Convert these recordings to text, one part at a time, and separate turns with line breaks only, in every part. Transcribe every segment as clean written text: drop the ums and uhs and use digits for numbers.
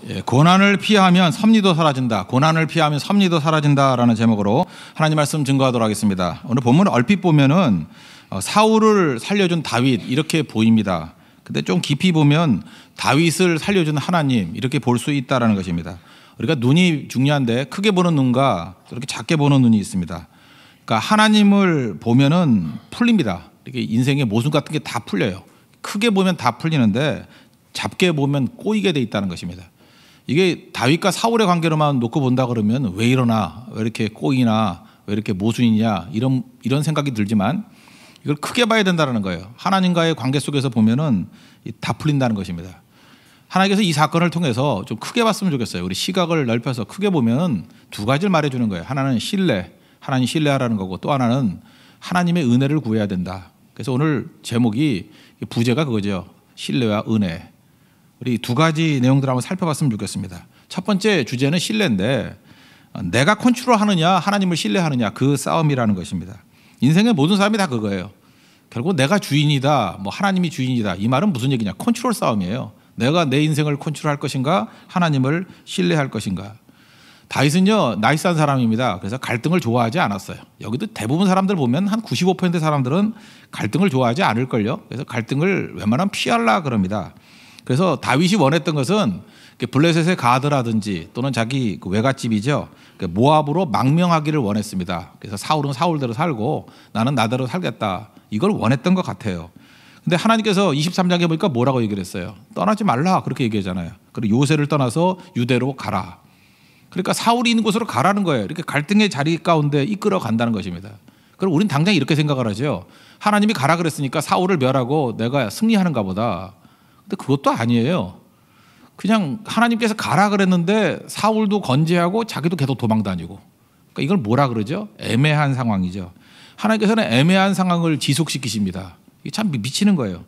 예, 고난을 피하면 섭리도 사라진다. 고난을 피하면 섭리도 사라진다라는 제목으로 하나님 말씀 증거하도록 하겠습니다. 오늘 본문 얼핏 보면은 사울을 살려준 다윗 이렇게 보입니다. 근데 좀 깊이 보면 다윗을 살려준 하나님 이렇게 볼 수 있다라는 것입니다. 우리가 눈이 중요한데 크게 보는 눈과 이렇게 작게 보는 눈이 있습니다. 그러니까 하나님을 보면은 풀립니다. 이렇게 인생의 모순 같은 게 다 풀려요. 크게 보면 다 풀리는데 작게 보면 꼬이게 돼 있다는 것입니다. 이게 다윗과 사울의 관계로만 놓고 본다 그러면 왜 이러나, 왜 이렇게 꼬이나, 왜 이렇게 모순이냐 이런 생각이 들지만 이걸 크게 봐야 된다는 거예요. 하나님과의 관계 속에서 보면은 다 풀린다는 것입니다. 하나님께서 이 사건을 통해서 좀 크게 봤으면 좋겠어요. 우리 시각을 넓혀서 크게 보면 두 가지를 말해주는 거예요. 하나는 신뢰, 하나님 신뢰하라는 거고, 또 하나는 하나님의 은혜를 구해야 된다. 그래서 오늘 제목이 부제가 그거죠. 신뢰와 은혜. 우리 두 가지 내용들을 한번 살펴봤으면 좋겠습니다. 첫 번째 주제는 신뢰인데, 내가 컨트롤하느냐 하나님을 신뢰하느냐 그 싸움이라는 것입니다. 인생의 모든 사람이 다 그거예요. 결국 내가 주인이다, 뭐 하나님이 주인이다, 이 말은 무슨 얘기냐? 컨트롤 싸움이에요. 내가 내 인생을 컨트롤할 것인가, 하나님을 신뢰할 것인가. 다윗은요 나이스한 사람입니다. 그래서 갈등을 좋아하지 않았어요. 여기도 대부분 사람들 보면 한 95% 사람들은 갈등을 좋아하지 않을걸요. 그래서 갈등을 웬만하면 피하려고 그럽니다. 그래서 다윗이 원했던 것은 블레셋의 가드라든지 또는 자기 그 외갓집이죠. 모압으로 망명하기를 원했습니다. 그래서 사울은 사울대로 살고 나는 나대로 살겠다. 이걸 원했던 것 같아요. 근데 하나님께서 23장에 보니까 뭐라고 얘기를 했어요? 떠나지 말라 그렇게 얘기하잖아요. 그리고 요새를 떠나서 유대로 가라. 그러니까 사울이 있는 곳으로 가라는 거예요. 이렇게 갈등의 자리 가운데 이끌어 간다는 것입니다. 그럼 우린 당장 이렇게 생각을 하죠. 하나님이 가라 그랬으니까 사울을 멸하고 내가 승리하는가 보다. 근데 그것도 아니에요. 그냥 하나님께서 가라 그랬는데 사울도 건재하고 자기도 계속 도망 다니고. 그러니까 이걸 뭐라 그러죠? 애매한 상황이죠. 하나님께서는 애매한 상황을 지속시키십니다. 이게 참 미치는 거예요.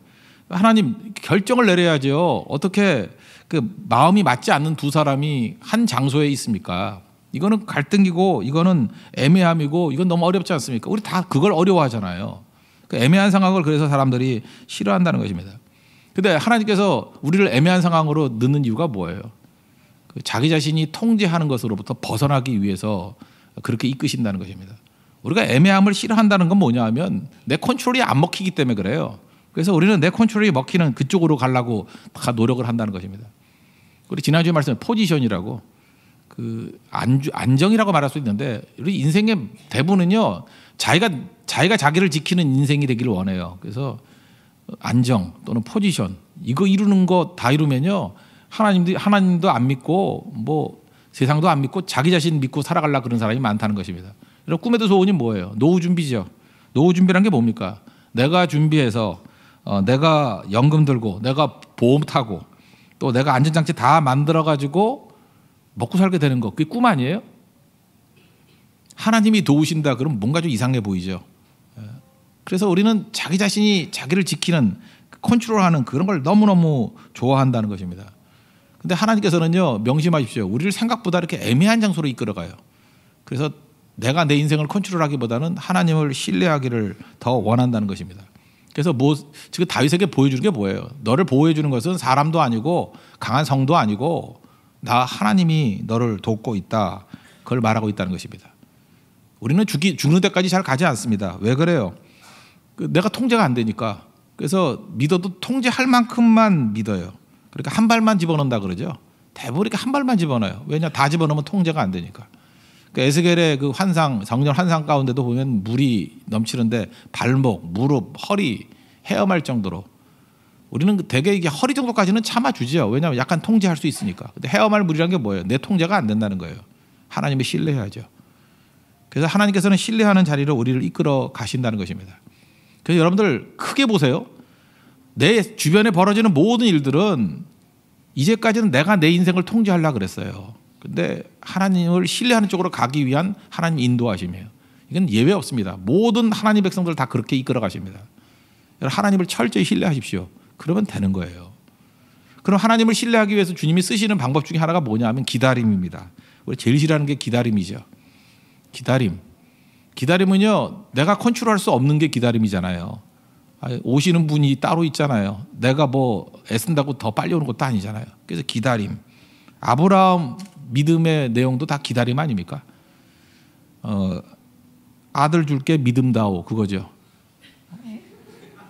하나님 결정을 내려야죠. 어떻게 그 마음이 맞지 않는 두 사람이 한 장소에 있습니까? 이거는 갈등이고 이거는 애매함이고 이건 너무 어렵지 않습니까? 우리 다 그걸 어려워하잖아요. 그 애매한 상황을 그래서 사람들이 싫어한다는 것입니다. 근데 하나님께서 우리를 애매한 상황으로 넣는 이유가 뭐예요? 자기 자신이 통제하는 것으로부터 벗어나기 위해서 그렇게 이끄신다는 것입니다. 우리가 애매함을 싫어한다는 건 뭐냐 하면 내 컨트롤이 안 먹히기 때문에 그래요. 그래서 우리는 내 컨트롤이 먹히는 그쪽으로 가려고 다 노력을 한다는 것입니다. 우리 지난주에 말씀한 포지션이라고 그 안정이라고 말할 수 있는데 우리 인생의 대부분은요 자기가 자기를 지키는 인생이 되기를 원해요. 그래서 안정 또는 포지션 이거 이루는 거 다 이루면요 하나님도 안 믿고 뭐 세상도 안 믿고 자기 자신 믿고 살아가려고 그런 사람이 많다는 것입니다. 여러분 꿈에도 소원이 뭐예요? 노후 준비죠. 노후 준비란 게 뭡니까? 내가 준비해서 내가 연금 들고 내가 보험 타고 또 내가 안전장치 다 만들어 가지고 먹고 살게 되는 거 그게 꿈 아니에요? 하나님이 도우신다 그러면 뭔가 좀 이상해 보이죠. 그래서 우리는 자기 자신이 자기를 지키는 컨트롤하는 그런 걸 너무너무 좋아한다는 것입니다. 근데 하나님께서는요 명심하십시오. 우리를 생각보다 이렇게 애매한 장소로 이끌어가요. 그래서 내가 내 인생을 컨트롤하기보다는 하나님을 신뢰하기를 더 원한다는 것입니다. 그래서 지금 다윗에게 보여주는 게 뭐예요? 너를 보호해 주는 것은 사람도 아니고 강한 성도 아니고 나 하나님이 너를 돕고 있다. 그걸 말하고 있다는 것입니다. 우리는 죽는 데까지 잘 가지 않습니다. 왜 그래요? 내가 통제가 안 되니까. 그래서 믿어도 통제할 만큼만 믿어요. 그러니까 한 발만 집어넣는다 그러죠. 대부분 이렇게 한 발만 집어넣어요. 왜냐 다 집어넣으면 통제가 안 되니까. 에스겔의 그 환상, 성전 환상 가운데도 보면 물이 넘치는데 발목, 무릎, 허리 헤엄할 정도로 우리는 되게 이게 허리 정도까지는 참아주죠. 왜냐하면 약간 통제할 수 있으니까. 근데 헤엄할 물이라는 게 뭐예요? 내 통제가 안 된다는 거예요. 하나님을 신뢰해야죠. 그래서 하나님께서는 신뢰하는 자리로 우리를 이끌어 가신다는 것입니다. 그래서 여러분들 크게 보세요. 내 주변에 벌어지는 모든 일들은 이제까지는 내가 내 인생을 통제하려고 그랬어요. 근데 하나님을 신뢰하는 쪽으로 가기 위한 하나님 인도하심이에요. 이건 예외 없습니다. 모든 하나님 백성들 다 그렇게 이끌어 가십니다. 하나님을 철저히 신뢰하십시오. 그러면 되는 거예요. 그럼 하나님을 신뢰하기 위해서 주님이 쓰시는 방법 중에 하나가 뭐냐 하면 기다림입니다. 우리 제일 싫어하는 게 기다림이죠. 기다림은요 내가 컨트롤할 수 없는 게 기다림이잖아요. 오시는 분이 따로 있잖아요. 내가 뭐 애쓴다고 더 빨리 오는 것도 아니잖아요. 그래서 기다림. 아브라함 믿음의 내용도 다 기다림 아닙니까? 아들 줄게 믿음다오 그거죠.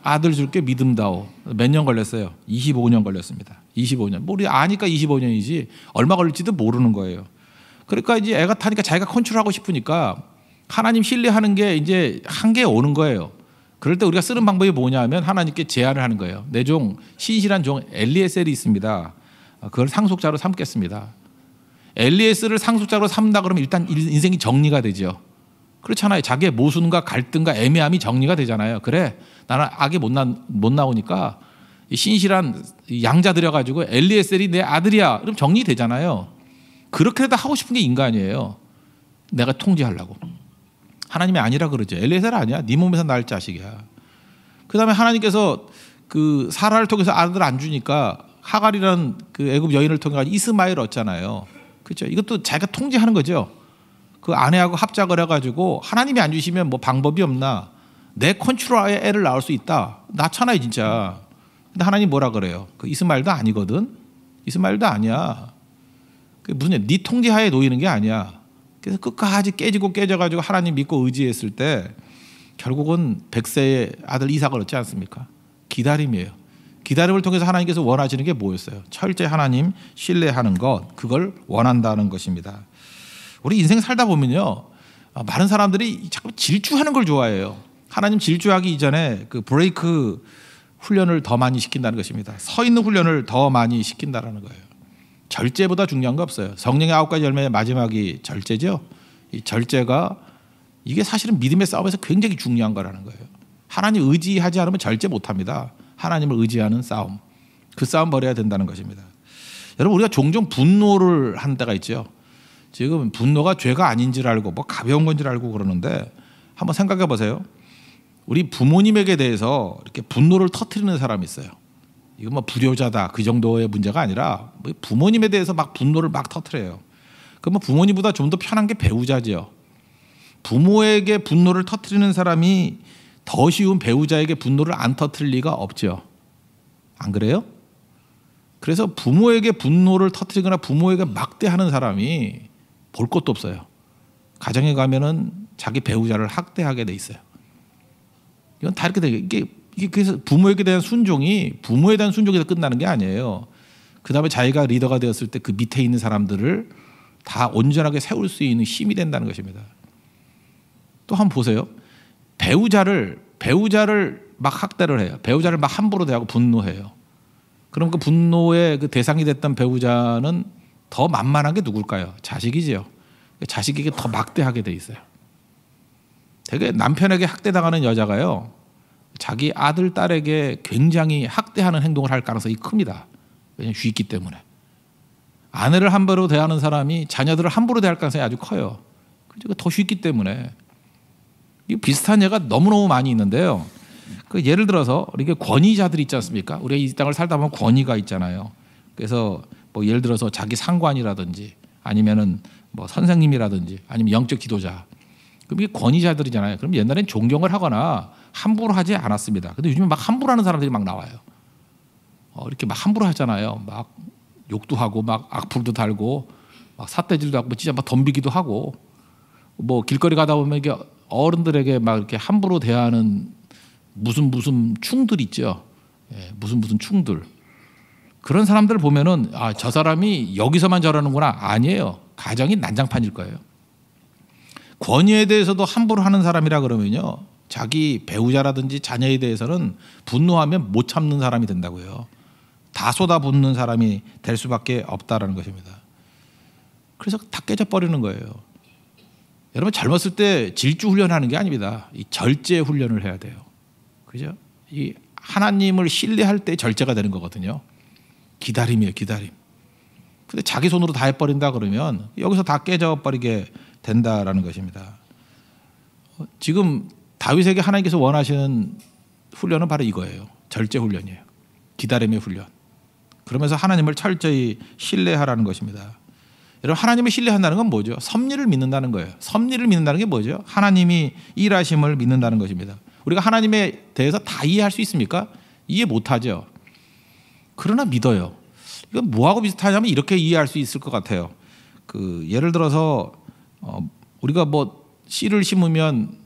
아들 줄게 믿음다오. 몇 년 걸렸어요? 25년 걸렸습니다. 25년. 뭐 우리 아니까 25년이지 얼마 걸릴지도 모르는 거예요. 그러니까 이제 애가 타니까 자기가 컨트롤하고 싶으니까 하나님 신뢰하는 게 이제 한계에 오는 거예요. 그럴 때 우리가 쓰는 방법이 뭐냐면 하나님께 제안을 하는 거예요. 내 종 신실한 종 엘리에셀이 있습니다. 그걸 상속자로 삼겠습니다. 엘리에셀을 상속자로 삼다 그러면 일단 인생이 정리가 되죠. 그렇잖아요. 자기의 모순과 갈등과 애매함이 정리가 되잖아요. 그래 나는 악이 못 나오니까 신실한 양자 들여가지고 엘리에셀이 내 아들이야. 그럼 정리되잖아요. 그렇게라도 하고 싶은 게 인간이에요. 내가 통제하려고. 하나님이 아니라 그러죠. 엘리에셀 아니야. 네 몸에서 날 자식이야. 그 다음에 하나님께서 그 사라를 통해서 아들 안 주니까 하갈이라는 그 애굽 여인을 통해 이스마엘 얻잖아요. 그렇죠. 이것도 자기가 통제하는 거죠. 그 아내하고 합작을 해가지고 하나님이 안 주시면 뭐 방법이 없나? 내 컨트롤하에 애를 낳을 수 있다. 낳잖아요, 진짜. 근데 하나님 뭐라 그래요? 그 이스마엘도 아니거든. 이스마엘도 아니야. 그 무슨 네 통제하에 놓이는 게 아니야. 그래서 끝까지 깨져가지고 하나님 믿고 의지했을 때 결국은 100세의 아들 이삭을 얻지 않습니까? 기다림이에요. 기다림을 통해서 하나님께서 원하시는 게 뭐였어요? 철저히 하나님 신뢰하는 것, 그걸 원한다는 것입니다. 우리 인생 살다 보면요, 많은 사람들이 자꾸 질주하는 걸 좋아해요. 하나님 질주하기 이전에 그 브레이크 훈련을 더 많이 시킨다는 것입니다. 서 있는 훈련을 더 많이 시킨다는 거예요. 절제보다 중요한 거 없어요. 성령의 9가지 열매의 마지막이 절제죠. 이 절제가 이게 사실은 믿음의 싸움에서 굉장히 중요한 거라는 거예요. 하나님 의지하지 않으면 절제 못합니다. 하나님을 의지하는 싸움, 그 싸움 벌여야 된다는 것입니다. 여러분 우리가 종종 분노를 하는 때가 있죠. 지금 분노가 죄가 아닌 줄 알고 뭐 가벼운 건 줄 알고 그러는데 한번 생각해 보세요. 우리 부모님에게 대해서 이렇게 분노를 터뜨리는 사람이 있어요. 이거 뭐 불효자다 그 정도의 문제가 아니라 부모님에 대해서 막 분노를 막 터뜨려요. 그러면 부모님보다 좀 더 편한 게 배우자죠. 부모에게 분노를 터뜨리는 사람이 더 쉬운 배우자에게 분노를 안 터뜨릴 리가 없죠. 안 그래요? 그래서 부모에게 분노를 터뜨리거나 부모에게 막대하는 사람이 볼 것도 없어요. 가정에 가면은 자기 배우자를 학대하게 돼 있어요. 이건 다 이렇게 돼요. 이게 그래서 부모에게 대한 순종이 부모에 대한 순종에서 끝나는 게 아니에요. 그 다음에 자기가 리더가 되었을 때 그 밑에 있는 사람들을 다 온전하게 세울 수 있는 힘이 된다는 것입니다. 또 한번 보세요. 배우자를 막 학대를 해요. 배우자를 막 함부로 대하고 분노해요. 그럼 그 분노의 그 대상이 됐던 배우자는 더 만만한 게 누굴까요? 자식이지요. 자식에게 더 막대하게 돼 있어요. 되게 남편에게 학대당하는 여자가요, 자기 아들, 딸에게 굉장히 학대하는 행동을 할 가능성이 큽니다. 왜냐하면 쥐있기 때문에. 아내를 함부로 대하는 사람이 자녀들을 함부로 대할 가능성이 아주 커요. 더 쥐있기 때문에. 이 비슷한 예가 너무너무 많이 있는데요. 그 예를 들어서 이게 권위자들 있지 않습니까? 우리가 이 땅을 살다 보면 권위가 있잖아요. 그래서 뭐 예를 들어서 자기 상관이라든지 아니면은 뭐 선생님이라든지 아니면 영적 지도자. 그럼 이게 권위자들이잖아요. 그럼 옛날엔 존경을 하거나 함부로 하지 않았습니다. 근데 요즘에 막 함부로 하는 사람들이 막 나와요. 이렇게 막 함부로 하잖아요. 막 욕도 하고 막 악플도 달고 막 삿대질도 하고 진짜 막 덤비기도 하고 뭐 길거리 가다 보면 이게 어른들에게 막 이렇게 함부로 대하는 무슨 충들 있죠. 예, 무슨 충들. 그런 사람들 보면은 아, 저 사람이 여기서만 저러는구나. 아니에요. 가정이 난장판일 거예요. 권위에 대해서도 함부로 하는 사람이라 그러면요, 자기 배우자라든지 자녀에 대해서는 분노하면 못 참는 사람이 된다고요. 다 쏟아붓는 사람이 될 수밖에 없다라는 것입니다. 그래서 다 깨져버리는 거예요. 여러분 젊었을 때 질주 훈련하는 게 아닙니다. 이 절제 훈련을 해야 돼요. 그죠? 이 하나님을 신뢰할 때 절제가 되는 거거든요. 기다림이에요, 기다림. 근데 자기 손으로 다 해버린다 그러면 여기서 다 깨져버리게 된다라는 것입니다. 지금 다윗에게 하나님께서 원하시는 훈련은 바로 이거예요. 절제 훈련이에요. 기다림의 훈련. 그러면서 하나님을 철저히 신뢰하라는 것입니다. 여러분 하나님을 신뢰한다는 건 뭐죠? 섭리를 믿는다는 거예요. 섭리를 믿는다는 게 뭐죠? 하나님이 일하심을 믿는다는 것입니다. 우리가 하나님에 대해서 다 이해할 수 있습니까? 이해 못하죠. 그러나 믿어요. 이건 뭐하고 비슷하냐면 이렇게 이해할 수 있을 것 같아요. 그 예를 들어서 우리가 뭐 씨를 심으면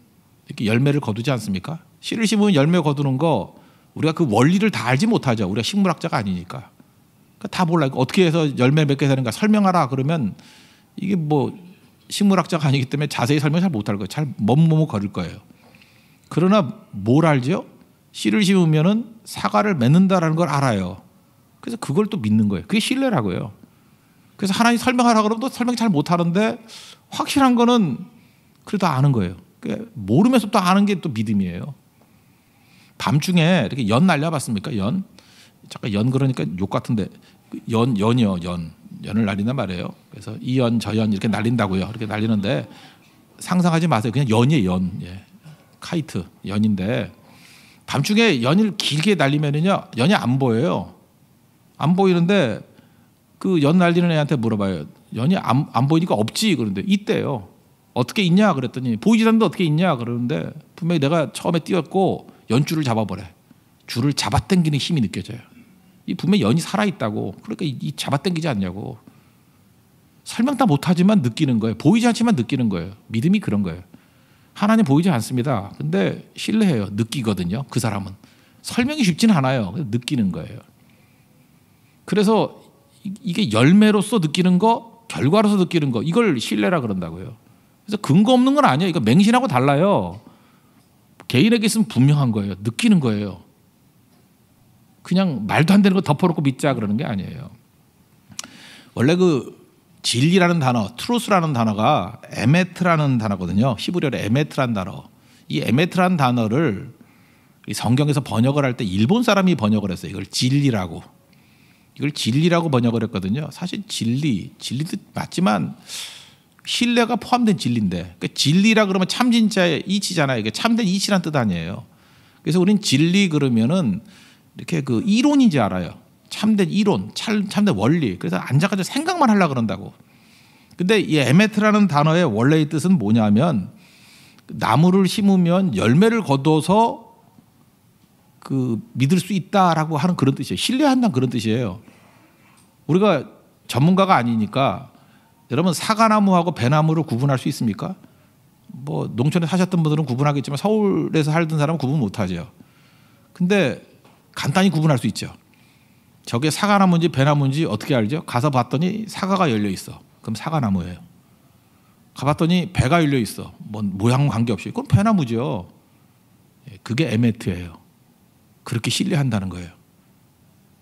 이렇게 열매를 거두지 않습니까? 씨를 심으면 열매 거두는 거 우리가 그 원리를 다 알지 못하죠. 우리가 식물학자가 아니니까. 그러니까 다 몰라요. 어떻게 해서 열매 맺게 되는가 설명하라 그러면 이게 뭐 식물학자가 아니기 때문에 자세히 설명 잘 못할 거예요. 잘 머뭇머뭇거릴 거예요. 그러나 뭘 알죠? 씨를 심으면은 사과를 맺는다라는 걸 알아요. 그래서 그걸 또 믿는 거예요. 그게 신뢰라고요. 그래서 하나님 설명하라 그러면 또 설명 잘 못하는데 확실한 거는 그래도 아는 거예요. 그러니까 모르면서 또 아는 게 또 믿음이에요. 밤중에 이렇게 연 날려봤습니까? 연? 잠깐 연 그러니까 욕 같은데 연이요. 연을 날린단 말이에요. 그래서 이 연 저 연 이렇게 날린다고요. 이렇게 날리는데 상상하지 마세요. 그냥 연이에요. 연. 예. 카이트 연인데 밤중에 연을 길게 날리면은요 연이 안 보여요. 안 보이는데 그 연 날리는 애한테 물어봐요. 연이 안 보이니까 없지 그런데 있대요. 어떻게 있냐 그랬더니 보이지 않는데 어떻게 있냐 그러는데 분명히 내가 처음에 띄었고 연줄을 잡아보래. 줄을 잡아당기는 힘이 느껴져요. 이 분명히 연이 살아있다고. 그러니까 이 잡아당기지 않냐고. 설명 다 못하지만 느끼는 거예요. 보이지 않지만 느끼는 거예요. 믿음이 그런 거예요. 하나님 보이지 않습니다. 근데 신뢰해요. 느끼거든요. 그 사람은. 설명이 쉽진 않아요. 느끼는 거예요. 그래서 이게 열매로서 느끼는 거, 결과로서 느끼는 거, 이걸 신뢰라 그런다고요. 그래서 근거 없는 건 아니에요. 이거 맹신하고 달라요. 개인에게 있으면 분명한 거예요. 느끼는 거예요. 그냥 말도 안 되는 거 덮어놓고 믿자 그러는 게 아니에요. 원래 그 진리라는 단어, 트루스라는 단어가 에메트라는 단어거든요. 히브리어로 에메트라는 단어. 이 에메트라는 단어를 성경에서 번역을 할 때 일본 사람이 번역을 했어요. 이걸 진리라고. 이걸 진리라고 번역을 했거든요. 사실 진리도 맞지만 신뢰가 포함된 진리인데 그러니까 진리라 그러면 참진자의 이치잖아요. 이게 참된 이치란 뜻 아니에요. 그래서 우리는 진리 그러면은 이렇게 그 이론인지 알아요. 참된 이론, 참된 원리. 그래서 앉아가지고 생각만 하려고 그런다고. 근데 이 에메트라는 단어의 원래의 뜻은 뭐냐면 나무를 심으면 열매를 거둬서 그 믿을 수 있다라고 하는 그런 뜻이에요. 신뢰한다는 그런 뜻이에요. 우리가 전문가가 아니니까 여러분 사과나무하고 배나무를 구분할 수 있습니까? 뭐 농촌에 사셨던 분들은 구분하겠지만 서울에서 살던 사람은 구분 못하죠. 근데 간단히 구분할 수 있죠. 저게 사과나무인지 배나무인지 어떻게 알죠? 가서 봤더니 사과가 열려 있어. 그럼 사과나무예요. 가봤더니 배가 열려 있어. 뭐 모양은 관계없이. 그건 배나무죠. 그게 에메트예요. 그렇게 신뢰한다는 거예요.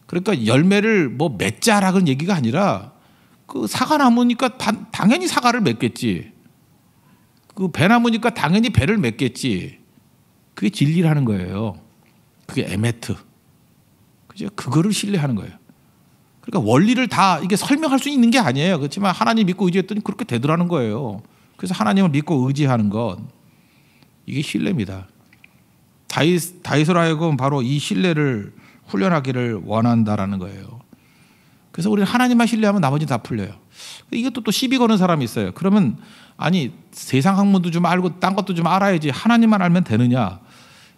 그러니까 열매를 뭐 맺자라는 얘기가 아니라 그 사과나무니까 당연히 사과를 맺겠지. 그 배나무니까 당연히 배를 맺겠지. 그게 진리라는 거예요. 그게 에메트. 그죠? 그거를 신뢰하는 거예요. 그러니까 원리를 다 이게 설명할 수 있는 게 아니에요. 그렇지만 하나님 믿고 의지했더니 그렇게 되더라는 거예요. 그래서 하나님을 믿고 의지하는 것 이게 신뢰입니다. 다윗으로 하여금 바로 이 신뢰를 훈련하기를 원한다라는 거예요. 그래서 우리는 하나님만 신뢰하면 나머지 다 풀려요. 이것도 또 시비 거는 사람이 있어요. 그러면 아니 세상 학문도 좀 알고 딴 것도 좀 알아야지 하나님만 알면 되느냐.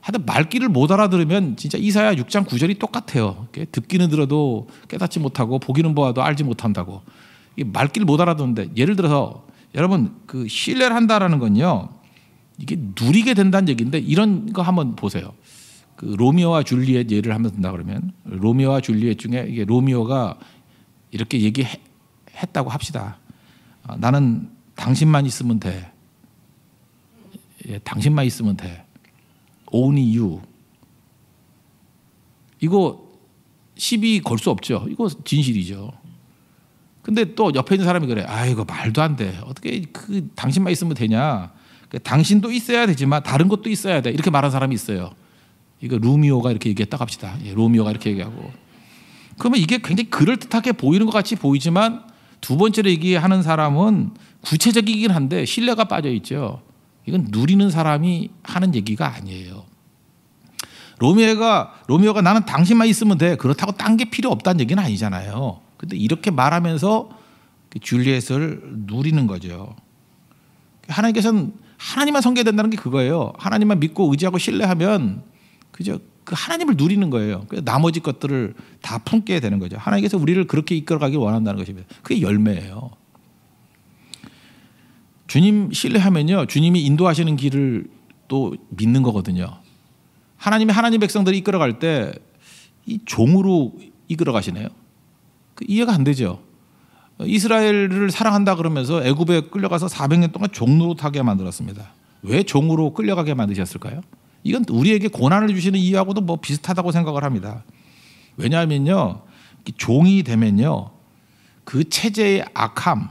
하여튼 말귀를 못 알아들으면 진짜 이사야 6장 9절이 똑같아요. 듣기는 들어도 깨닫지 못하고 보기는 보아도 알지 못한다고. 이 말귀를 못 알아듣는데 예를 들어서 여러분 그 신뢰를 한다라는 건요. 이게 누리게 된다는 얘기인데 이런 거 한번 보세요. 그 로미오와 줄리엣 예를 한번 든다 그러면 로미오와 줄리엣 중에 이게 로미오가 이렇게 얘기했다고 합시다. 나는 당신만 있으면 돼. 예, 당신만 있으면 돼. Only you. 이거 시비 걸 수 없죠. 이거 진실이죠. 근데 또 옆에 있는 사람이 그래. 이거 말도 안 돼. 어떻게 그 당신만 있으면 되냐. 당신도 있어야 되지만 다른 것도 있어야 돼. 이렇게 말하는 사람이 있어요. 이거 루미오가 이렇게 얘기했다고 합시다. 예, 로미오가 이렇게 얘기하고. 그러면 이게 굉장히 그럴듯하게 보이는 것 같이 보이지만 두 번째로 얘기하는 사람은 구체적이긴 한데 신뢰가 빠져 있죠. 이건 누리는 사람이 하는 얘기가 아니에요. 로미오가 나는 당신만 있으면 돼. 그렇다고 딴 게 필요 없다는 얘기는 아니잖아요. 근데 이렇게 말하면서 줄리엣을 누리는 거죠. 하나님께서는 하나님만 섬겨야 된다는 게 그거예요. 하나님만 믿고 의지하고 신뢰하면 그저 그 하나님을 누리는 거예요. 그래서 나머지 것들을 다 품게 되는 거죠. 하나님께서 우리를 그렇게 이끌어가길 원한다는 것입니다. 그게 열매예요. 주님 신뢰하면요, 주님이 인도하시는 길을 또 믿는 거거든요. 하나님이 하나님 백성들이 이끌어갈 때 이 종으로 이끌어가시네요. 이해가 안 되죠. 이스라엘을 사랑한다 그러면서 애굽에 끌려가서 400년 동안 종노릇하게 만들었습니다. 왜 종으로 끌려가게 만드셨을까요? 이건 우리에게 고난을 주시는 이유하고도 뭐 비슷하다고 생각을 합니다. 왜냐하면요, 종이 되면요, 그 체제의 악함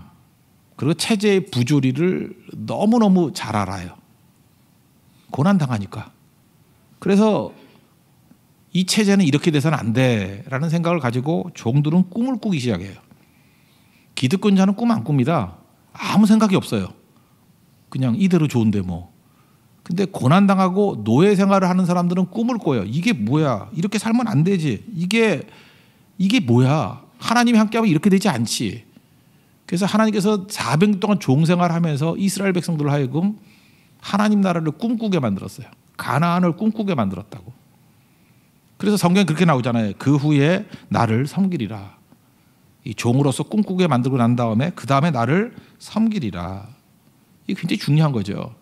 그리고 체제의 부조리를 너무너무 잘 알아요. 고난당하니까. 그래서 이 체제는 이렇게 돼서는 안 돼라는 생각을 가지고 종들은 꿈을 꾸기 시작해요. 기득권자는 꿈 안 꿉니다. 아무 생각이 없어요. 그냥 이대로 좋은데 뭐. 근데 고난당하고 노예 생활을 하는 사람들은 꿈을 꿔요. 이게 뭐야? 이렇게 살면 안 되지. 이게 뭐야? 하나님이 함께하면 이렇게 되지 않지. 그래서 하나님께서 400년 동안 종생활하면서 이스라엘 백성들을 하여금 하나님 나라를 꿈꾸게 만들었어요. 가나안을 꿈꾸게 만들었다고. 그래서 성경에 그렇게 나오잖아요. 그 후에 나를 섬기리라. 이 종으로서 꿈꾸게 만들고 난 다음에 그 다음에 나를 섬기리라. 이게 굉장히 중요한 거죠.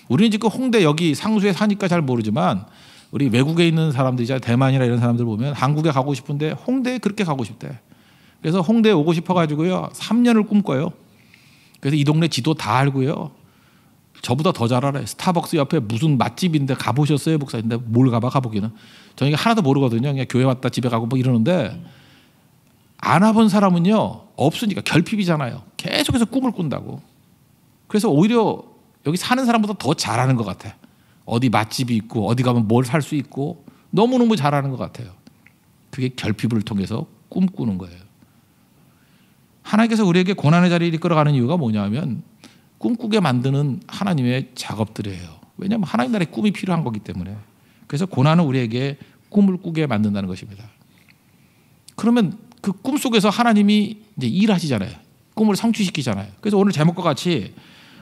우리는 지금 홍대 여기 상수에 사니까 잘 모르지만 우리 외국에 있는 사람들이잖아요. 대만이나 이런 사람들 보면 한국에 가고 싶은데 홍대에 그렇게 가고 싶대. 그래서 홍대에 오고 싶어가지고요 3년을 꿈꿔요. 그래서 이 동네 지도 다 알고요. 저보다 더 잘 알아요. 스타벅스 옆에 무슨 맛집인데 가보셨어요, 목사인데 뭘 가보기는. 저는 이게 하나도 모르거든요. 그냥 교회 왔다 집에 가고 뭐 이러는데 안 와본 사람은요 없으니까 결핍이잖아요. 계속해서 꿈을 꾼다고. 그래서 오히려 여기 사는 사람보다 더 잘하는 것 같아. 어디 맛집이 있고 어디 가면 뭘 살 수 있고 너무너무 잘하는 것 같아요. 그게 결핍을 통해서 꿈꾸는 거예요. 하나님께서 우리에게 고난의 자리를 이끌어가는 이유가 뭐냐면 꿈꾸게 만드는 하나님의 작업들이에요. 왜냐하면 하나님 나라의 꿈이 필요한 거기 때문에. 그래서 고난은 우리에게 꿈을 꾸게 만든다는 것입니다. 그러면 그 꿈 속에서 하나님이 이제 일하시잖아요. 꿈을 성취시키잖아요. 그래서 오늘 제목과 같이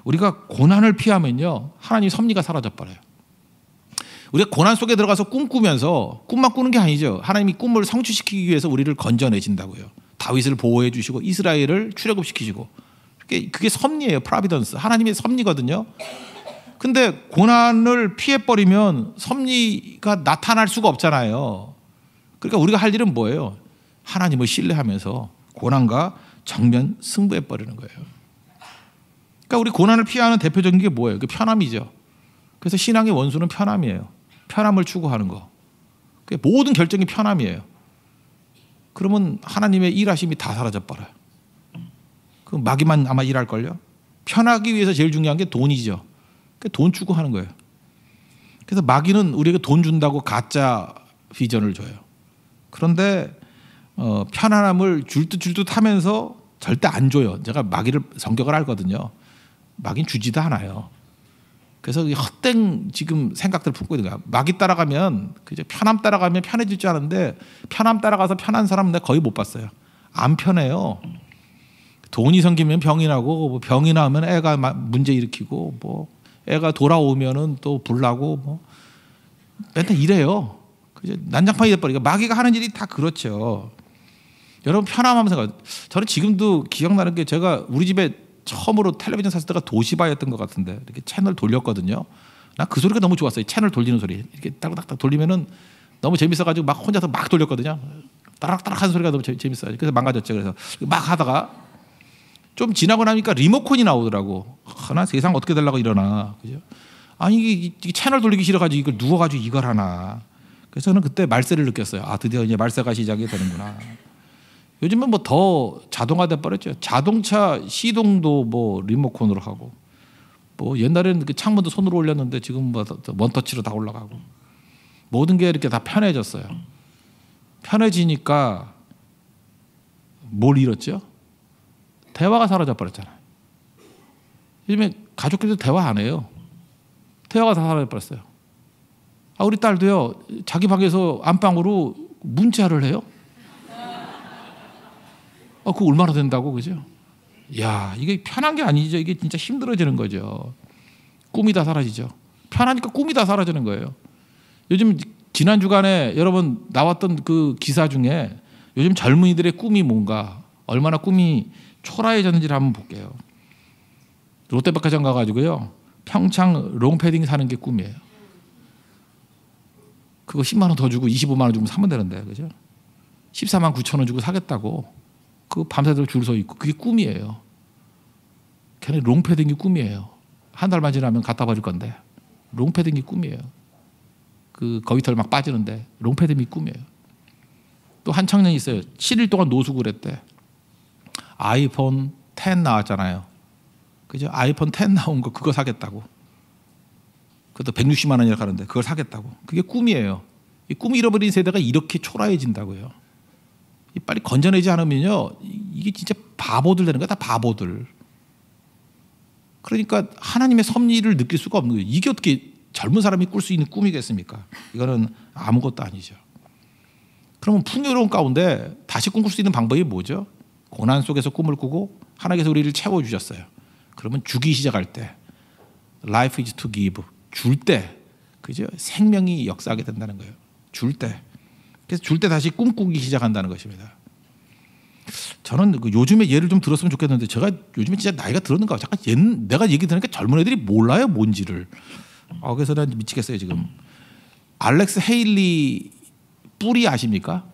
우리가 고난을 피하면요 하나님 섭리가 사라져버려요. 우리가 고난 속에 들어가서 꿈꾸면서 꿈만 꾸는 게 아니죠. 하나님이 꿈을 성취시키기 위해서 우리를 건져내신다고요. 다윗을 보호해 주시고 이스라엘을 출애굽시키시고 그게 섭리예요. 프라비던스. 하나님의 섭리거든요. 근데 고난을 피해버리면 섭리가 나타날 수가 없잖아요. 그러니까 우리가 할 일은 뭐예요? 하나님을 신뢰하면서 고난과 정면 승부해버리는 거예요. 그러니까 우리 고난을 피하는 대표적인 게 뭐예요? 그 편함이죠. 그래서 신앙의 원수는 편함이에요. 편함을 추구하는 거. 모든 결정이 편함이에요. 그러면 하나님의 일하심이 다 사라져버려요. 그 마귀만 아마 일할걸요. 편하기 위해서 제일 중요한 게 돈이죠. 돈 추구하는 거예요. 그래서 마귀는 우리에게 돈 준다고 가짜 비전을 줘요. 그런데 편안함을 줄 듯 하면서 절대 안 줘요. 제가 마귀를 성격을 알거든요. 마귀는 주지도 않아요. 그래서 헛된 지금 생각들을 품고 있는 거야. 마귀 따라가면 그죠? 편함 따라가면 편해질 줄 아는데 편함 따라가서 편한 사람은 내가 거의 못 봤어요. 안 편해요. 돈이 생기면 병이 나고 뭐 병이 나면 애가 문제 일으키고 뭐 애가 돌아오면은 또 불나고 뭐 맨날 이래요. 그죠? 난장판이 돼버리니까 마귀가 하는 일이 다 그렇죠. 여러분 편함하면서 저는 지금도 기억나는 게 제가 우리 집에 처음으로 텔레비전 샀을 때가 도시바였던 것 같은데 이렇게 채널 돌렸거든요. 나 그 소리가 너무 좋았어요. 채널 돌리는 소리. 이렇게 따닥따닥 돌리면은 너무 재밌어가지고 막 혼자서 막 돌렸거든요. 따락따락 하는 소리가 너무 재밌어요. 그래서 망가졌죠. 그래서 막 하다가 좀 지나고 나니까 리모컨이 나오더라고. 나 세상 어떻게 되려고 이러나. 그죠? 아니 이게 채널 돌리기 싫어가지고 이걸 누워가지고 이걸 하나. 그래서 저는 그때 말세를 느꼈어요. 아 드디어 이제 말세가 시작이 되는구나. 요즘은 뭐 더 자동화돼 버렸죠. 자동차 시동도 뭐 리모컨으로 하고, 뭐 옛날에는 그 창문도 손으로 올렸는데 지금 뭐 원터치로 다 올라가고, 모든 게 이렇게 다 편해졌어요. 편해지니까 뭘 잃었죠? 대화가 사라져 버렸잖아요. 요즘에 가족끼리도 대화 안 해요. 대화가 다 사라져 버렸어요. 아 우리 딸도요 자기 방에서 안방으로 문자를 해요. 그거 얼마나 된다고, 그죠? 야, 이게 편한 게 아니죠. 이게 진짜 힘들어지는 거죠. 꿈이 다 사라지죠. 편하니까 꿈이 다 사라지는 거예요. 요즘 지난 주간에 여러분 나왔던 그 기사 중에 요즘 젊은이들의 꿈이 뭔가, 얼마나 꿈이 초라해졌는지를 한번 볼게요. 롯데백화점 가가지고요, 평창 롱패딩 사는 게 꿈이에요. 그거 10만 원 더 주고 25만 원 주면 사면 되는데, 그죠? 14만 9천 원 주고 사겠다고 그 밤새도록 줄 서 있고, 그게 꿈이에요. 걔네 롱패딩이 꿈이에요. 한 달만 지나면 갖다 버릴 건데 롱패딩이 꿈이에요. 그 거위털 막 빠지는데 롱패딩이 꿈이에요. 또 한 청년이 있어요. 7일 동안 노숙을 했대. 아이폰 10 나왔잖아요. 그죠? 아이폰 10 나온 거 그거 사겠다고. 그것도 160만 원이라고 하는데 그걸 사겠다고. 그게 꿈이에요. 이 꿈 잃어버린 세대가 이렇게 초라해진다고요. 빨리 건져내지 않으면요, 이게 진짜 바보들 되는 거야. 다 바보들. 그러니까 하나님의 섭리를 느낄 수가 없는 거예요. 이게 어떻게 젊은 사람이 꿀 수 있는 꿈이겠습니까? 이거는 아무것도 아니죠. 그러면 풍요로운 가운데 다시 꿈꿀 수 있는 방법이 뭐죠? 고난 속에서 꿈을 꾸고 하나님께서 우리를 채워주셨어요. 그러면 주기 시작할 때 Life is to give. 줄 때, 그죠? 생명이 역사하게 된다는 거예요. 줄 때. 그래서 줄 때 다시 꿈꾸기 시작한다는 것입니다. 저는 요즘에 예를 좀 들었으면 좋겠는데, 제가 요즘에 진짜 나이가 들었는가, 잠깐 내가 얘기 들으니까 젊은 애들이 몰라요, 뭔지를. 그래서 난 미치겠어요 지금. 알렉스 헤일리 뿌리 아십니까?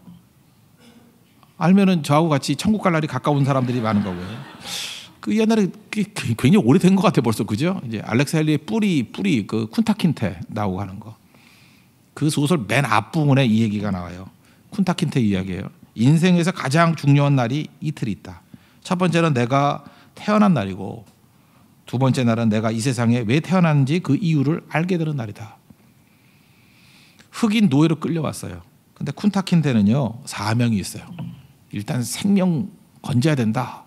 알면은 저하고 같이 천국 갈 날이 가까운 사람들이 많은 거고요. 그 옛날에 굉장히 오래된 것 같아 벌써, 그죠? 이제 알렉스 헤일리의 뿌리 그 쿤타킨테 나오고 하는 거. 그 소설 맨 앞부분에 이 얘기가 나와요. 쿤타킨테 이야기예요. 인생에서 가장 중요한 날이 이틀이 있다. 첫 번째는 내가 태어난 날이고, 두 번째 날은 내가 이 세상에 왜 태어났는지 그 이유를 알게 되는 날이다. 흑인 노예로 끌려왔어요. 근데 쿤타킨테는요, 사명이 있어요. 일단 생명 건져야 된다.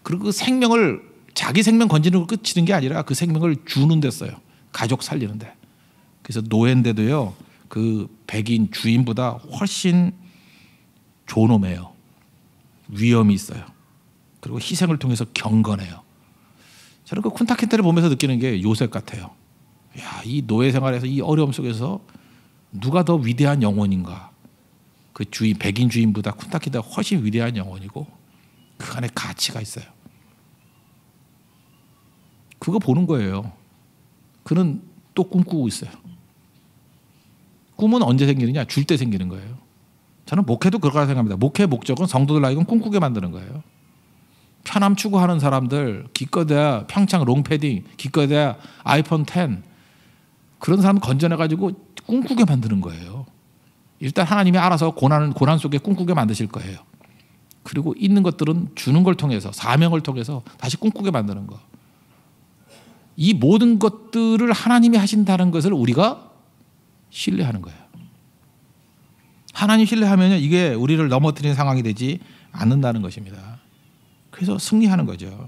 그리고 그 생명을, 자기 생명 건지는 걸 끝이는 게 아니라 그 생명을 주는 데 써요. 가족 살리는데. 그래서 노예인데도요, 그 백인 주인보다 훨씬 존엄해요. 위험이 있어요. 그리고 희생을 통해서 경건해요. 저는 그 쿤타킨테를 보면서 느끼는 게 요셉 같아요. 야, 이 노예 생활에서 이 어려움 속에서 누가 더 위대한 영혼인가? 그 주인, 백인 주인보다 쿤타킨테가 훨씬 위대한 영혼이고 그 안에 가치가 있어요. 그거 보는 거예요. 그는 또 꿈꾸고 있어요. 꿈은 언제 생기느냐? 줄 때 생기는 거예요. 저는 목회도 그렇게 생각합니다. 목회의 목적은 성도들 하여금 꿈꾸게 만드는 거예요. 편함 추구하는 사람들, 기껏해야 평창 롱패딩, 기껏해야 아이폰 10, 그런 사람 건져내가지고 꿈꾸게 만드는 거예요. 일단 하나님이 알아서 고난 속에 꿈꾸게 만드실 거예요. 그리고 있는 것들은 주는 걸 통해서, 사명을 통해서 다시 꿈꾸게 만드는 거. 이 모든 것들을 하나님이 하신다는 것을 우리가 신뢰하는 거예요. 하나님 신뢰하면 이게 우리를 넘어뜨리는 상황이 되지 않는다는 것입니다. 그래서 승리하는 거죠.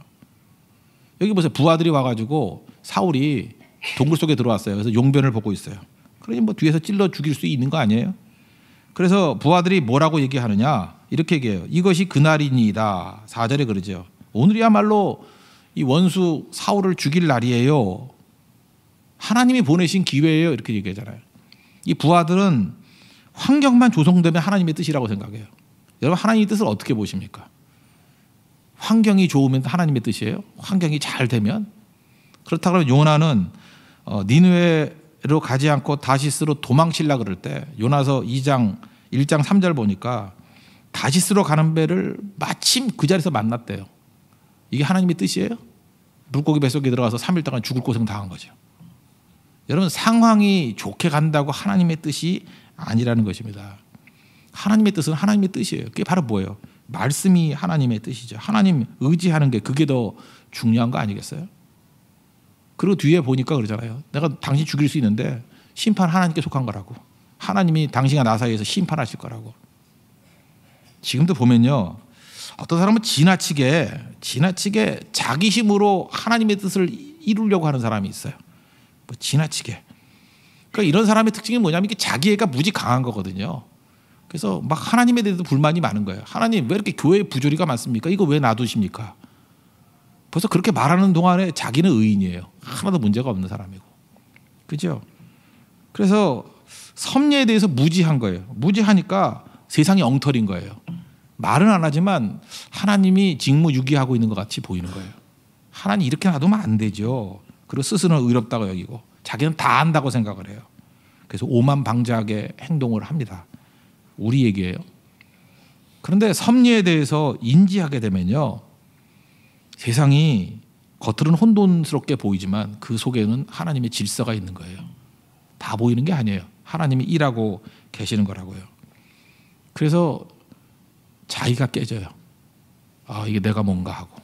여기 보세요. 부하들이 와가지고 사울이 동굴 속에 들어왔어요. 그래서 용변을 보고 있어요. 그러니 뭐 뒤에서 찔러 죽일 수 있는 거 아니에요? 그래서 부하들이 뭐라고 얘기하느냐? 이렇게 얘기해요. 이것이 그날이니이다. 4절에 그러죠. 오늘이야말로 이 원수 사울을 죽일 날이에요. 하나님이 보내신 기회예요. 이렇게 얘기하잖아요. 이 부하들은 환경만 조성되면 하나님의 뜻이라고 생각해요. 여러분, 하나님의 뜻을 어떻게 보십니까? 환경이 좋으면 하나님의 뜻이에요? 환경이 잘 되면? 그렇다 그러면 요나는 니느웨로 가지 않고 다시스로 도망치려고 그럴 때 요나서 1장 3절 보니까 다시스로 가는 배를 마침 그 자리에서 만났대요. 이게 하나님의 뜻이에요? 물고기 뱃속에 들어가서 3일 동안 죽을 고생 당한 거죠. 여러분, 상황이 좋게 간다고 하나님의 뜻이 아니라는 것입니다. 하나님의 뜻은 하나님의 뜻이에요. 그게 바로 뭐예요? 말씀이 하나님의 뜻이죠. 하나님 의지하는 게 그게 더 중요한 거 아니겠어요? 그리고 뒤에 보니까 그러잖아요. 내가 당신 죽일 수 있는데 심판 하나님께 속한 거라고. 하나님이 당신과 나 사이에서 심판하실 거라고. 지금도 보면요, 어떤 사람은 지나치게 자기 힘으로 하나님의 뜻을 이루려고 하는 사람이 있어요. 뭐 지나치게. 그러니까 이런 사람의 특징이 뭐냐면 이게 자기애가 무지 강한 거거든요. 그래서 막 하나님에 대해서 불만이 많은 거예요. 하나님 왜 이렇게 교회에 부조리가 많습니까? 이거 왜 놔두십니까? 벌써 그렇게 말하는 동안에 자기는 의인이에요. 하나도 문제가 없는 사람이고. 그죠? 그래서 섭리에 대해서 무지한 거예요. 무지하니까 세상이 엉터리인 거예요. 말은 안 하지만 하나님이 직무유기하고 있는 것 같이 보이는 거예요. 하나님 이렇게 놔두면 안 되죠. 그리고 스스로는 의롭다고 여기고 자기는 다 안다고 생각을 해요. 그래서 오만방자하게 행동을 합니다. 우리 얘기예요. 그런데 섭리에 대해서 인지하게 되면요, 세상이 겉으로는 혼돈스럽게 보이지만 그 속에는 하나님의 질서가 있는 거예요. 다 보이는 게 아니에요. 하나님이 일하고 계시는 거라고요. 그래서 자기가 깨져요. 아, 이게 내가 뭔가 하고.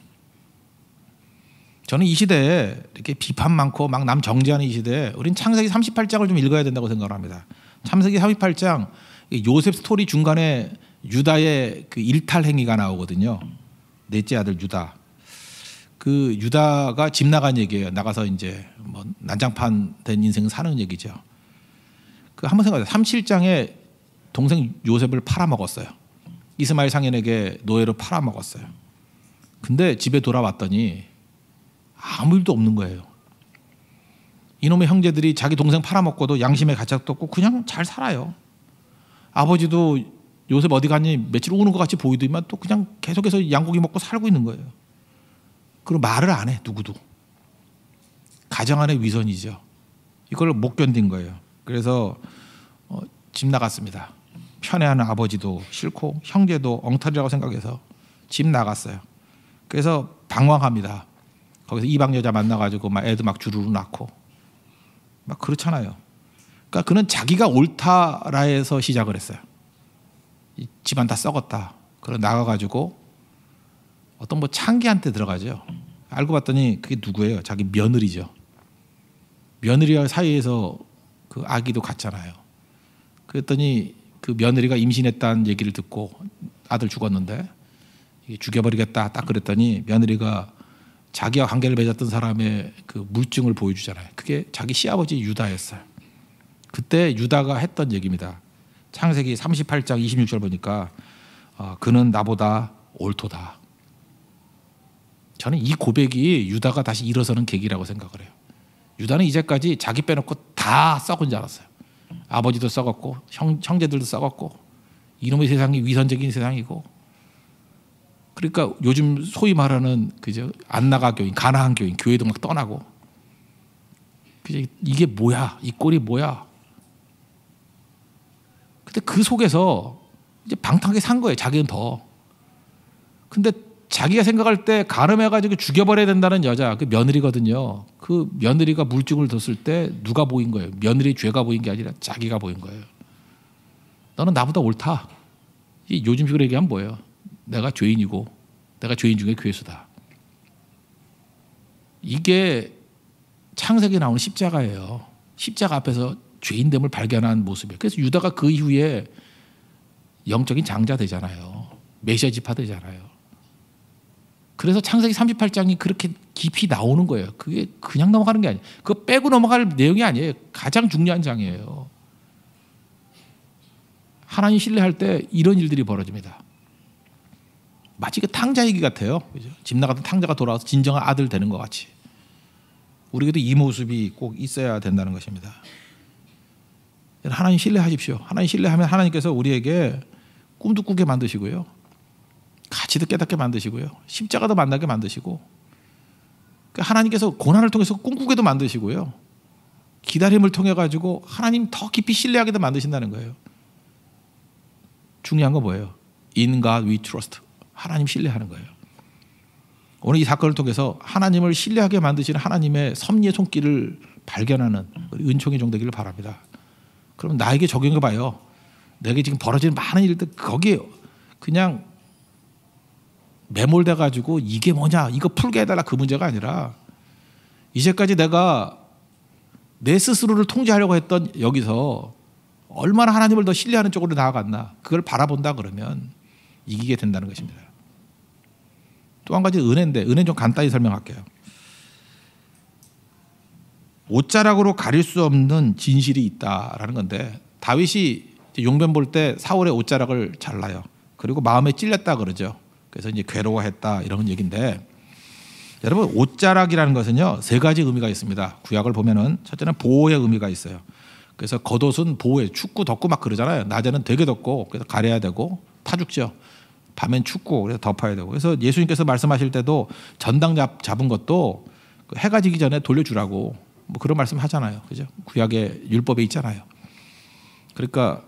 저는 이 시대에 이렇게 비판 많고 막 남 정죄하는 이 시대에 우린 창세기 38장을 좀 읽어야 된다고 생각을 합니다. 창세기 38장 요셉 스토리 중간에 유다의 그 일탈 행위가 나오거든요. 넷째 아들 유다. 그 유다가 집 나간 얘기예요. 나가서 이제 뭐 난장판 된 인생 사는 얘기죠. 그 한번 생각해요. 37장에 동생 요셉을 팔아먹었어요. 이스마엘 상인에게 노예로 팔아먹었어요. 근데 집에 돌아왔더니 아무 일도 없는 거예요. 이놈의 형제들이 자기 동생 팔아먹고도 양심에 가책도 없고 그냥 잘 살아요. 아버지도 요셉 어디 갔니 며칠 오는 것 같이 보이더니만 또 그냥 계속해서 양고기 먹고 살고 있는 거예요. 그리고 말을 안 해, 누구도. 가정 안의 위선이죠. 이걸 못 견딘 거예요. 그래서 집 나갔습니다. 편애하는 아버지도 싫고 형제도 엉터리라고 생각해서 집 나갔어요. 그래서 방황합니다. 거기서 이방 여자 만나가지고 막 애도 막 주르르 낳고 막 그렇잖아요. 그러니까 그는 자기가 옳다라 해서 시작을 했어요. 이 집안 다 썩었다. 그러 나가가지고 어떤 뭐 창기한테 들어가죠. 알고 봤더니 그게 누구예요? 자기 며느리죠. 며느리와 사이에서 그 아기도 갖잖아요. 그랬더니 그 며느리가 임신했다는 얘기를 듣고 아들 죽었는데 죽여버리겠다 딱 그랬더니 며느리가 자기와 관계를 맺었던 사람의 그 물증을 보여주잖아요. 그게 자기 시아버지 유다였어요. 그때 유다가 했던 얘기입니다. 창세기 38장 26절 보니까 그는 나보다 옳도다. 저는 이 고백이 유다가 다시 일어서는 계기라고 생각을 해요. 유다는 이제까지 자기 빼놓고 다 썩은 줄 알았어요. 아버지도 썩었고 형제들도 썩었고 이놈의 세상이 위선적인 세상이고, 그러니까 요즘 소위 말하는 그저 안나가 교인, 가나안 교인, 교회도 막 떠나고, 그저 이게 뭐야? 이 꼴이 뭐야? 근데 그 속에서 이제 방탕하게 산 거예요. 자기는 더. 근데 자기가 생각할 때 가늠해가지고 죽여버려야 된다는 여자, 그 며느리거든요. 그 며느리가 물증을 뒀을 때 누가 보인 거예요? 며느리 죄가 보인 게 아니라 자기가 보인 거예요. 너는 나보다 옳다. 요즘식으로 얘기하면 뭐예요? 내가 죄인이고 내가 죄인 중에 괴수다. 이게 창세기에 나오는 십자가예요. 십자가 앞에서 죄인됨을 발견한 모습이에요. 그래서 유다가 그 이후에 영적인 장자 되잖아요. 메시아 지파 되잖아요. 그래서 창세기 38장이 그렇게 깊이 나오는 거예요. 그게 그냥 넘어가는 게 아니에요. 그거 빼고 넘어갈 내용이 아니에요. 가장 중요한 장이에요. 하나님 신뢰할 때 이런 일들이 벌어집니다. 마치 그 탕자 얘기 같아요. 그죠? 집 나갔던 탕자가 돌아와서 진정한 아들 되는 것 같이. 우리에게도 이 모습이 꼭 있어야 된다는 것입니다. 하나님 신뢰하십시오. 하나님 신뢰하면 하나님께서 우리에게 꿈도 꾸게 만드시고요, 가치도 깨닫게 만드시고요, 십자가도 만나게 만드시고, 하나님께서 고난을 통해서 꿈꾸게도 만드시고요, 기다림을 통해 가지고 하나님 더 깊이 신뢰하게도 만드신다는 거예요. 중요한 건 뭐예요? In God we trust. 하나님 신뢰하는 거예요. 오늘 이 사건을 통해서 하나님을 신뢰하게 만드시는 하나님의 섭리의 손길을 발견하는 우리 은총이 종되기를 바랍니다. 그럼 나에게 적용해 봐요. 내게 지금 벌어지는 많은 일들, 거기에 그냥 매몰돼 가지고 이게 뭐냐, 이거 풀게 해달라, 그 문제가 아니라 이제까지 내가 내 스스로를 통제하려고 했던 여기서 얼마나 하나님을 더 신뢰하는 쪽으로 나아갔나, 그걸 바라본다 그러면 이기게 된다는 것입니다. 또 한 가지 은혜인데, 은혜는 좀 간단히 설명할게요. 옷자락으로 가릴 수 없는 진실이 있다라는 건데, 다윗이 용변 볼 때 사울의 옷자락을 잘라요. 그리고 마음에 찔렸다 그러죠. 그래서 이제 괴로워했다 이런 얘기인데, 여러분 옷자락이라는 것은요 세 가지 의미가 있습니다. 구약을 보면은 첫째는 보호의 의미가 있어요. 그래서 겉옷은 보호해. 춥고 덥고 막 그러잖아요. 낮에는 되게 덥고 그래서 가려야 되고 타 죽죠. 밤엔 춥고 그래서 덮어야 되고. 그래서 예수님께서 말씀하실 때도 전당 잡은 것도 해가 지기 전에 돌려주라고 뭐 그런 말씀 하잖아요. 그죠? 구약의 율법에 있잖아요. 그러니까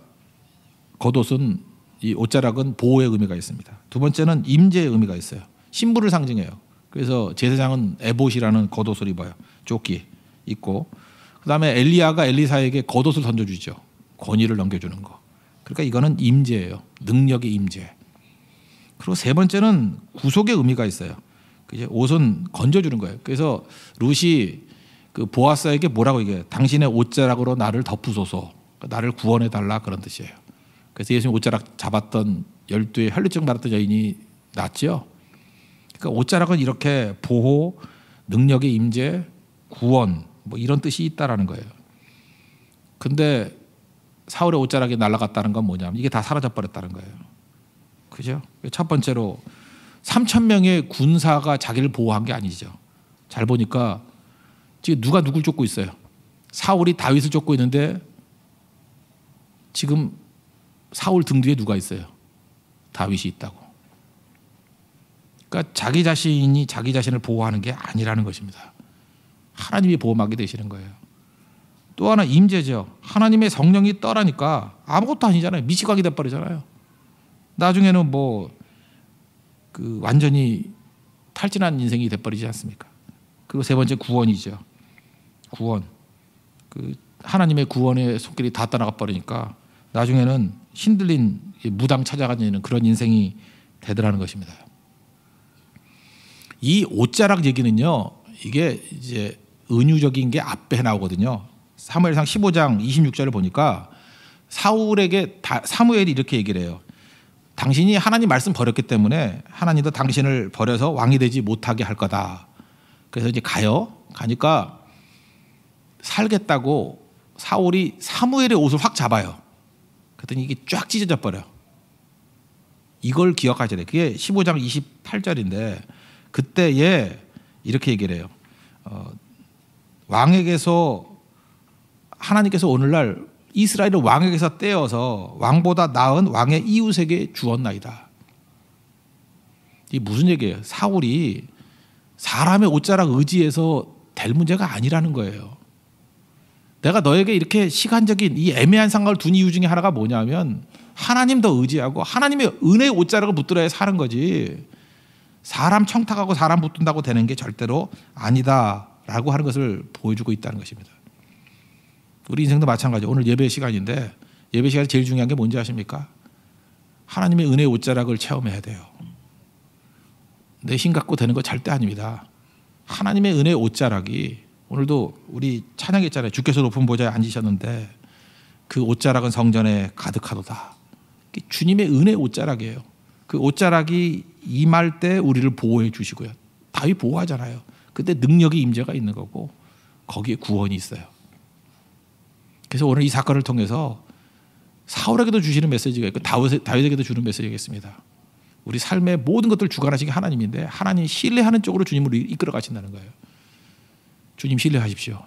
겉옷은 이 옷자락은 보호의 의미가 있습니다. 두 번째는 임재의 의미가 있어요. 신부를 상징해요. 그래서 제사장은 에봇이라는 겉옷을 입어요. 조끼 입고 그다음에 엘리야가 엘리사에게 겉옷을 던져주죠. 권위를 넘겨주는 거. 그러니까 이거는 임재예요. 능력의 임재. 그리고 세 번째는 구속의 의미가 있어요. 이제 옷은 건져주는 거예요. 그래서 룻이 그 보아스에게 뭐라고 얘기해요? 당신의 옷자락으로 나를 덮으소서. 나를 구원해 달라 그런 뜻이에요. 그래서 예수님 옷자락 잡았던 12의 혈루증 받았던 여인이 낫죠. 그러니까 옷자락은 이렇게 보호, 능력의 임재, 구원 뭐 이런 뜻이 있다라는 거예요. 근데 사울의 옷자락이 날아갔다는 건 뭐냐면 이게 다 사라져 버렸다는 거예요. 그죠? 첫 번째로 3,000명의 군사가 자기를 보호한 게 아니죠. 잘 보니까 지금 누가 누굴 쫓고 있어요. 사울이 다윗을 쫓고 있는데 지금 사울 등 뒤에 누가 있어요? 다윗이 있다고. 그러니까 자기 자신이 자기 자신을 보호하는 게 아니라는 것입니다. 하나님이 보호막이 되시는 거예요. 또 하나 임재죠. 하나님의 성령이 떠라니까 아무것도 아니잖아요. 미치광이 돼버리잖아요. 나중에는 뭐 그 완전히 탈진한 인생이 돼버리지 않습니까? 그리고 세 번째 구원이죠. 구원. 그 하나님의 구원의 손길이 다 떠나가 버리니까 나중에는 신들린 무당 찾아가는 그런 인생이 되더라는 것입니다. 이 옷자락 얘기는요, 이게 이제 은유적인 게 앞에 나오거든요. 사무엘상 15장 26절을 보니까 사무엘이 이렇게 얘기를 해요. 당신이 하나님 말씀 버렸기 때문에 하나님도 당신을 버려서 왕이 되지 못하게 할 거다. 그래서 이제 가니까 살겠다고 사울이 사무엘의 옷을 확 잡아요. 그랬더니 이게 쫙 찢어져 버려. 이걸 기억하셔야 돼요. 그게 15장 28절인데 그때에 이렇게 얘기를 해요. 왕에게서 하나님께서 오늘날 이스라엘을 왕에게서 떼어서 왕보다 나은 왕의 이웃에게 주었나이다. 이게 무슨 얘기예요? 사울이 사람의 옷자락 의지해서 될 문제가 아니라는 거예요. 내가 너에게 이렇게 시간적인 이 애매한 상황을 둔 이유 중에 하나가 뭐냐면 하나님 더 의지하고 하나님의 은혜의 옷자락을 붙들어야 사는 거지. 사람 청탁하고 사람 붙든다고 되는 게 절대로 아니다라고 하는 것을 보여주고 있다는 것입니다. 우리 인생도 마찬가지예요. 오늘 예배 시간인데 예배 시간에 제일 중요한 게 뭔지 아십니까? 하나님의 은혜의 옷자락을 체험해야 돼요. 내 힘 갖고 되는 거 절대 아닙니다. 하나님의 은혜의 옷자락이 오늘도 우리 찬양했잖아요. 주께서 높은 보좌에 앉으셨는데 그 옷자락은 성전에 가득하도다. 주님의 은혜의 옷자락이에요. 그 옷자락이 임할 때 우리를 보호해 주시고요. 다윗 보호하잖아요. 그때 능력의 임재가 있는 거고 거기에 구원이 있어요. 그래서 오늘 이 사건을 통해서 사울에게도 주시는 메시지가 있고 다윗에게도 주는 메시지가 있습니다. 우리 삶의 모든 것들을 주관하시는 게 하나님인데 하나님 신뢰하는 쪽으로 주님을 이끌어 가신다는 거예요. 주님 신뢰하십시오.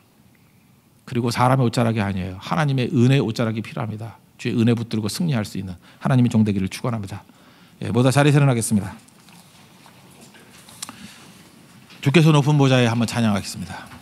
그리고 사람의 옷자락이 아니에요. 하나님의 은혜의 옷자락이 필요합니다. 주의 은혜 붙들고 승리할 수 있는 하나님의 종되기를 축원합니다. 모두 자리에 일어나겠습니다. 주께서 높은 보좌에 한번 찬양하겠습니다.